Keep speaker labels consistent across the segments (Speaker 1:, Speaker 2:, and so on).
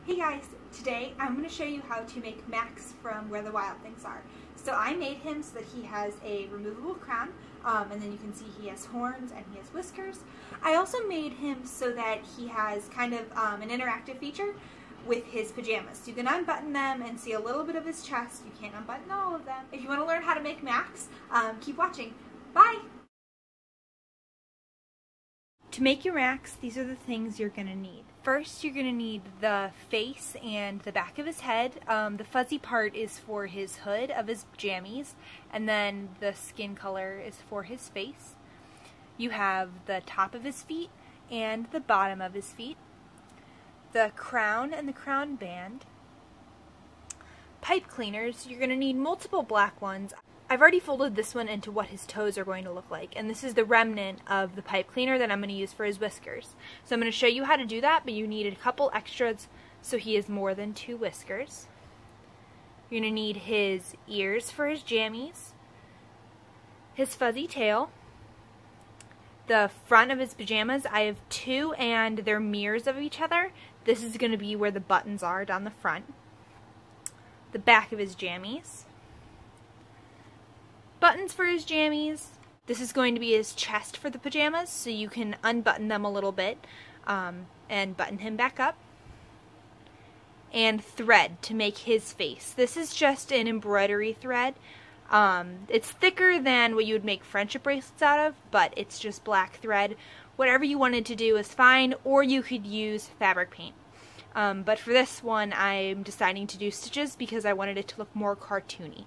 Speaker 1: Hey guys, today I'm going to show you how to make Max from Where the Wild Things Are. So I made him so that he has a removable crown, and then you can see he has horns and he has whiskers. I also made him so that he has kind of an interactive feature with his pajamas. You can unbutton them and see a little bit of his chest. You can't unbutton all of them. If you want to learn how to make Max, keep watching. Bye! To make your Max, these are the things you're going to need. First, you're going to need the face and the back of his head. The fuzzy part is for his hood of his jammies, and then the skin color is for his face. You have the top of his feet and the bottom of his feet, the crown and the crown band, pipe cleaners. You're going to need multiple black ones. I've already folded this one into what his toes are going to look like, and this is the remnant of the pipe cleaner that I'm going to use for his whiskers. So I'm going to show you how to do that, but you need a couple extras so he has more than 2 whiskers. You're going to need his ears for his jammies, his fuzzy tail, the front of his pajamas. I have 2 and they're mirrors of each other. This is going to be where the buttons are down the front. The back of his jammies. Buttons for his jammies. This is going to be his chest for the pajamas, so you can unbutton them a little bit and button him back up. And thread to make his face. This is just an embroidery thread. It's thicker than what you would make friendship bracelets out of, but it's just black thread. Whatever you wanted to do is fine, or you could use fabric paint. But for this one, I'm deciding to do stitches because I wanted it to look more cartoony.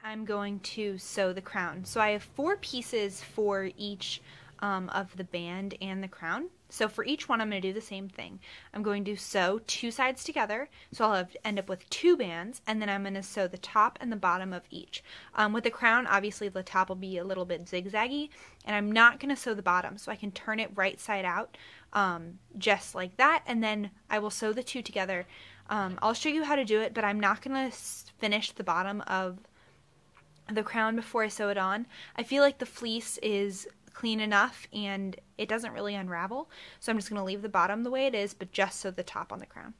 Speaker 1: I'm going to sew the crown. So I have 4 pieces for each of the band and the crown. So for each one I'm going to do the same thing. I'm going to sew 2 sides together, so I'll end up with 2 bands, and then I'm going to sew the top and the bottom of each. With the crown, obviously the top will be a little bit zigzaggy, and I'm not going to sew the bottom, so I can turn it right side out just like that, and then I will sew the 2 together. I'll show you how to do it, but I'm not going to finish the bottom of the crown before I sew it on. I feel like the fleece is clean enough and it doesn't really unravel, so I'm just going to leave the bottom the way it is, but just sew the top on the crown.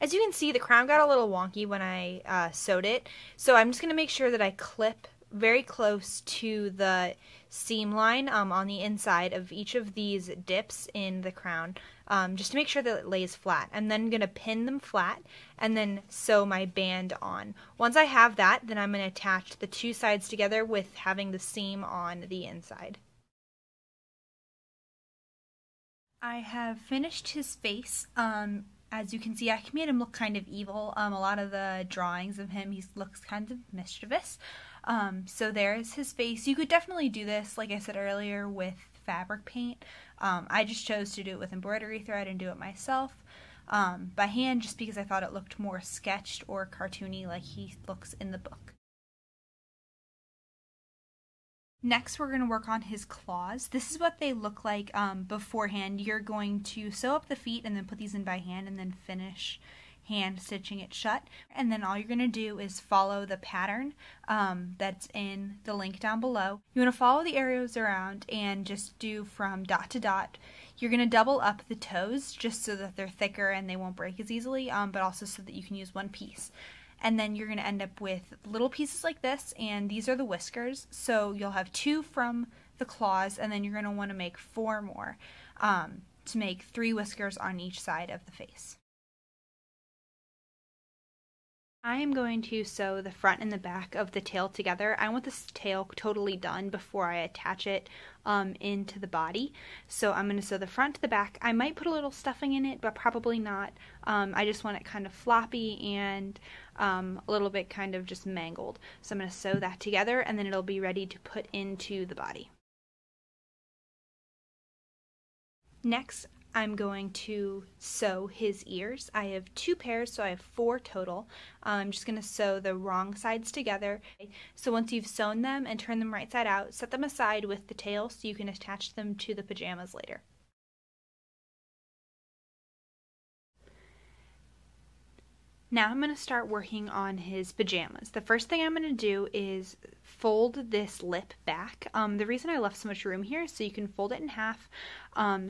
Speaker 1: As you can see, the crown got a little wonky when I sewed it, so I'm just going to make sure that I clip very close to the seam line on the inside of each of these dips in the crown, just to make sure that it lays flat. I'm then going to pin them flat and then sew my band on. Once I have that, then I'm going to attach the 2 sides together with having the seam on the inside. I have finished his face. As you can see, I made him look kind of evil. A lot of the drawings of him, he looks kind of mischievous. So there's his face. You could definitely do this, like I said earlier, with fabric paint. I just chose to do it with embroidery thread and do it myself by hand, just because I thought it looked more sketched or cartoony like he looks in the book. Next, we're going to work on his claws. This is what they look like beforehand. You're going to sew up the feet and then put these in by hand and then finish hand stitching it shut. And then all you're going to do is follow the pattern that's in the link down below. You want to follow the arrows around and just do from dot to dot. You're going to double up the toes just so that they're thicker and they won't break as easily, but also so that you can use one piece. And then you're going to end up with little pieces like this, and these are the whiskers. So you'll have 2 from the claws, and then you're going to want to make 4 more to make 3 whiskers on each side of the face. I am going to sew the front and the back of the tail together. I want this tail totally done before I attach it into the body. So I'm going to sew the front to the back. I might put a little stuffing in it, but probably not. I just want it kind of floppy and a little bit kind of just mangled. So I'm going to sew that together, and then it'll be ready to put into the body. Next, I'm going to sew his ears. I have 2 pairs, so I have 4 total. I'm just going to sew the wrong sides together. So once you've sewn them and turned them right side out, set them aside with the tail so you can attach them to the pajamas later. Now I'm going to start working on his pajamas. The first thing I'm going to do is fold this lip back. The reason I left so much room here is so you can fold it in half,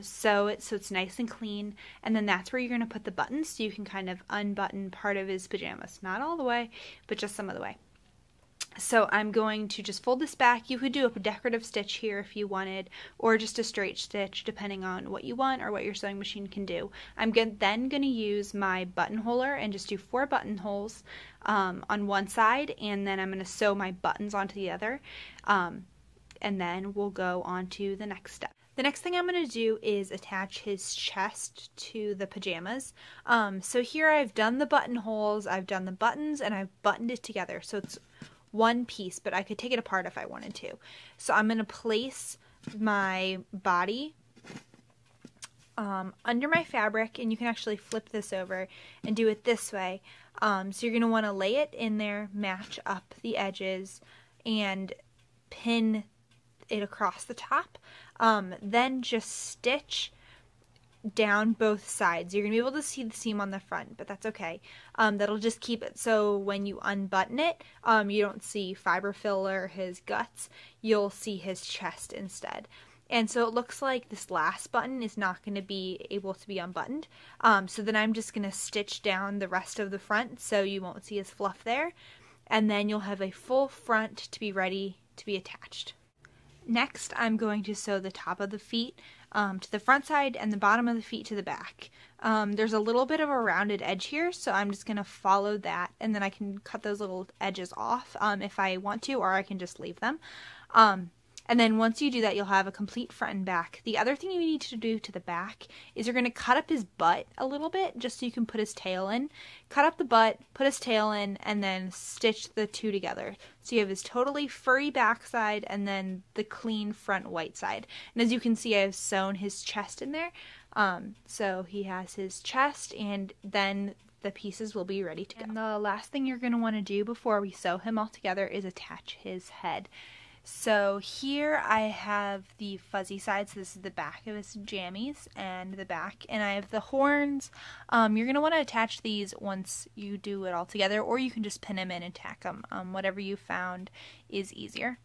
Speaker 1: so it's nice and clean, and then that's where you're going to put the buttons, so you can kind of unbutton part of his pajamas. Not all the way, but just some of the way. So I'm going to just fold this back. You could do a decorative stitch here if you wanted, or just a straight stitch depending on what you want or what your sewing machine can do. I'm then going to use my buttonholer and just do 4 buttonholes on one side, and then I'm going to sew my buttons onto the other, and then we'll go on to the next step. The next thing I'm going to do is attach his chest to the pajamas. So here I've done the buttonholes, I've done the buttons, and I've buttoned it together. So it's one piece, but I could take it apart if I wanted to. So I'm going to place my body under my fabric, and you can actually flip this over and do it this way. So you're going to want to lay it in there, match up the edges, and pin it across the top. Then just stitch down both sides. You're going to be able to see the seam on the front, but that's okay. That'll just keep it so when you unbutton it, you don't see fiber fill or his guts. You'll see his chest instead. And so it looks like this last button is not going to be able to be unbuttoned. So then I'm just going to stitch down the rest of the front so you won't see his fluff there. And then you'll have a full front to be ready to be attached. Next, I'm going to sew the top of the feet to the front side and the bottom of the feet to the back. There's a little bit of a rounded edge here, so I'm just going to follow that, and then I can cut those little edges off if I want to, or I can just leave them. And then once you do that, you'll have a complete front and back. The other thing you need to do to the back is you're going to cut up his butt a little bit, just so you can put his tail in. Cut up the butt, put his tail in, and then stitch the two together. So you have his totally furry backside and then the clean front white side. And as you can see, I've sewn his chest in there. So he has his chest, and then the pieces will be ready to go. And the last thing you're going to want to do before we sew him all together is attach his head. So here I have the fuzzy side, so this is the back of his jammies and the back, and I have the horns. You're going to want to attach these once you do it all together, or you can just pin them in and tack them. Whatever you found is easier.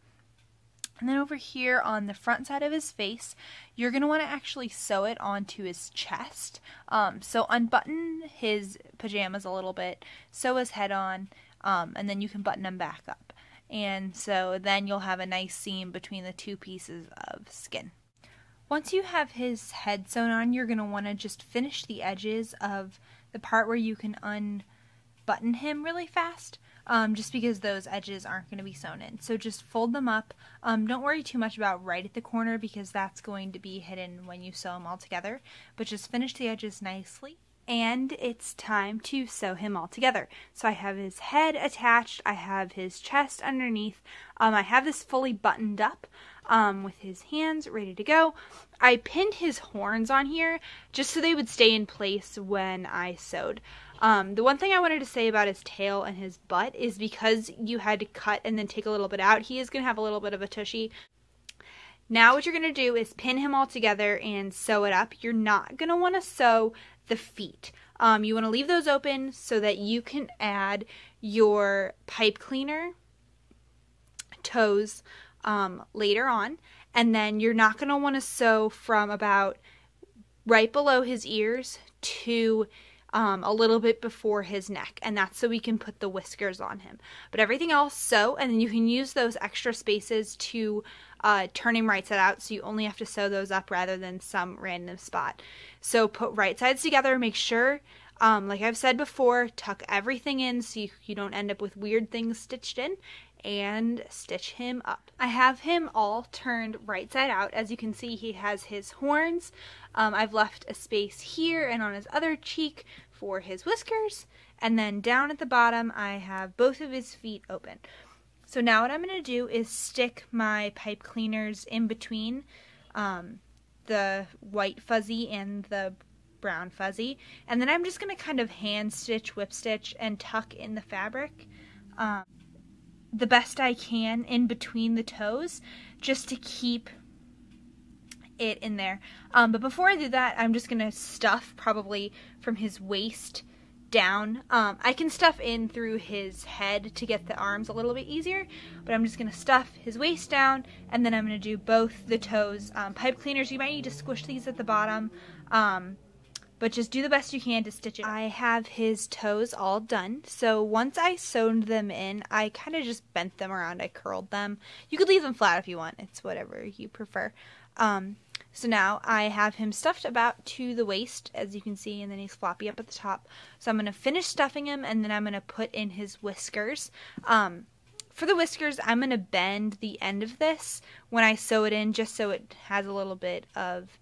Speaker 1: And then over here on the front side of his face, you're going to want to actually sew it onto his chest. So unbutton his pajamas a little bit, sew his head on, and then you can button them back up. And so then you'll have a nice seam between the two pieces of skin. Once you have his head sewn on, you're going to want to just finish the edges of the part where you can unbutton him really fast, just because those edges aren't going to be sewn in. So just fold them up. Don't worry too much about right at the corner, because that's going to be hidden when you sew them all together, but just finish the edges nicely. And it's time to sew him all together. So I have his head attached, I have his chest underneath, I have this fully buttoned up with his hands ready to go. I pinned his horns on here just so they would stay in place when I sewed. The one thing I wanted to say about his tail and his butt is because you had to cut and then take a little bit out, he is going to have a little bit of a tushy. Now what you're going to do is pin him all together and sew it up. You're not going to want to sew the feet. You want to leave those open so that you can add your pipe cleaner toes later on. And then you're not going to want to sew from about right below his ears to a little bit before his neck, and that's so we can put the whiskers on him. But everything else sew, and then you can use those extra spaces to turn him right side out, so you only have to sew those up rather than some random spot. So put right sides together, make sure, like I've said before, tuck everything in so you don't end up with weird things stitched in, and stitch him up. I have him all turned right side out. As you can see, he has his horns. I've left a space here and on his other cheek for his whiskers, and then down at the bottom I have both of his feet open. So now what I'm going to do is stick my pipe cleaners in between the white fuzzy and the brown fuzzy, and then I'm just going to kind of hand stitch, whip stitch, and tuck in the fabric the best I can in between the toes, just to keep it in there. But before I do that, I'm just going to stuff probably from his waist down. I can stuff in through his head to get the arms a little bit easier, but I'm just going to stuff his waist down, and then I'm going to do both the toes. Pipe cleaners, you might need to squish these at the bottom, but just do the best you can to stitch it. I have his toes all done, so once I sewed them in, I kind of just bent them around, I curled them. You could leave them flat if you want, it's whatever you prefer. So now I have him stuffed about to the waist, as you can see, and then he's floppy up at the top. So I'm going to finish stuffing him, and then I'm going to put in his whiskers. For the whiskers, I'm going to bend the end of this when I sew it in, just so it has a little bit of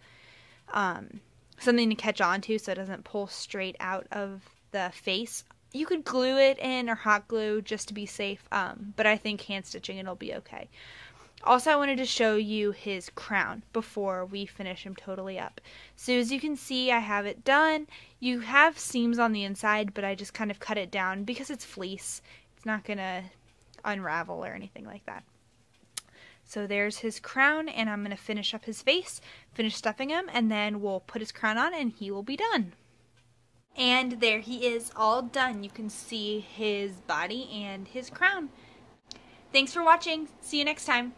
Speaker 1: something to catch on to, so it doesn't pull straight out of the face. You could glue it in or hot glue just to be safe, but I think hand stitching it'll be okay. Also, I wanted to show you his crown before we finish him totally up. So as you can see, I have it done. You have seams on the inside, but I just kind of cut it down because it's fleece. It's not going to unravel or anything like that. So there's his crown, and I'm going to finish up his face, finish stuffing him, and then we'll put his crown on and he will be done. And there he is, all done. You can see his body and his crown. Thanks for watching. See you next time.